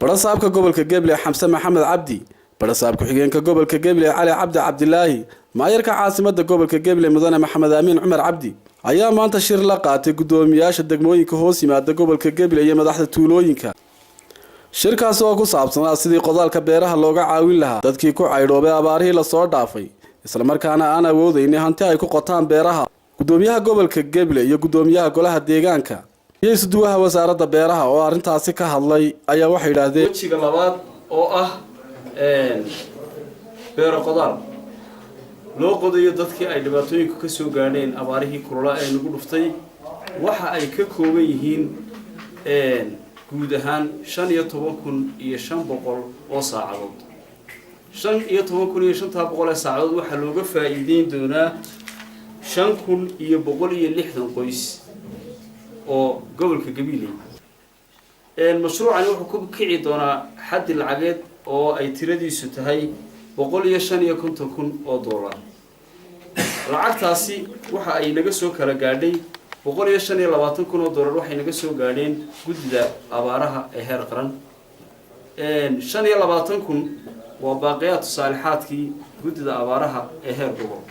barasaabka gobolka Gabley Xamse Maxamed Cabdi barasaabka xigeenka gobolka Gabley Cali Cabdi Cabdilaahi maayarka caasimadda gobolka Gabley Mudane Maxamed Amiin Cumar Cabdi ayaa maanta shir la qaatay gudoomiyaasha degmooyinka hoos yimaada gobolka Gabley iyo madaxda tuulooyinka shirkaas oo ku saabsanaa sidii qodaalka beeraha looga caawin lahaa dadkii ku caydhoobay abaarihii la soo dhaafay isla markaana aan awoodeynin hanti ay ku qotaan beeraha gudoomiyaha gobolka Gabley iyo gudoomiyaha golaha deegaanka iyo isduwaha wasaaradda beeraha oo arintaasi ka hadlay ayaa waxay yiraahdeen wajiga labaad oo ah beero qodaal loo qodayo dadkii ay dhibaatooyinka ka soo gaadheen abaarihii kulula ee nagu dhuftay waxa ay ka kooban yihiin guud ahaan 15,500 oo saacadood 15,500 saacadood waxa looga faa'iideyn doonaa 5,160 qoys oo gobolka Gabley mashruucani wuxuu ku kici doonaa xaddi lacageed oo ay tiradiisu tahay 155,000 oo dollar lacagtaasi waxa ay naga soo kala gaadhay 125,000 oo dollar waxay naga soo gaadheen gudida abaaraha ee heer qaran 25,000 waa baaqiyaad saalihaadkii gudida abaaraha ee heer gobol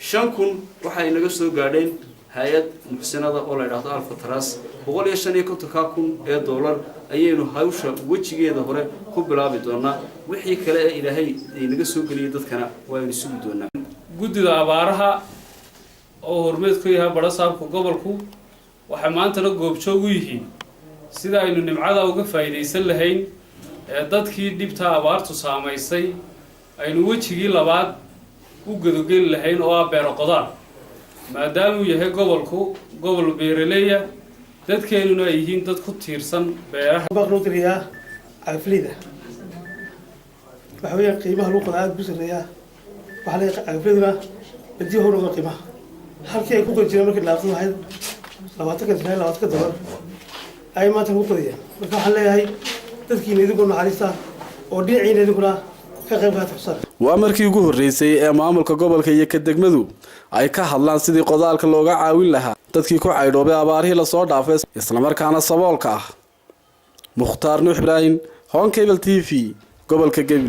5,000 waxay naga soo gaadheen hay'ad muxsinada oo la yiraahdo Alfa Trust 155,000 ee dollar ayaynu hawsha wajigeeda hore ku bilaabi doonaa wixii kale ee Ilaahay inaga soo galiyay dadkana waa in isugu doonaa gudida abaaraha oo hormeed ku yahay barasaabka gobolku waxa maanta goobjoog u yihiin sida aynu nimcada uga faa'iideysan lahayn ee dadkii dhibta abaartu saameysay aynu wajigii labaad u gadogel lahayn oo ah beero qodaal maadaama uu yahay gobolku gobol beeraleeya dadkeenuna ay yihiin dad ku tiirsan beeraha baqluudriya cagaflida waxa weeye qiimaha lagu qodaa aad u sareeya waxa la cagaflida badii hore uga qiimaha halkii ay ku qojireen markii laafto waxay 20 dollar ay maanta ku qodayaan marka waxa leeyahay dadkii idigu naxariista oo dhinaciina idiguna ka qayb qaata waa markii ugu horeysay ee maamulka gobolka iyo ka degmadu ay ka hadlaan sidii qodaalka looga caawin lahaa dadkii ku caydhoobay abaarihii la soo dhaafay isla markaana saboolka ah Mukhtaar Nuux Ibrahim Hon Cable TV gobolka Gabley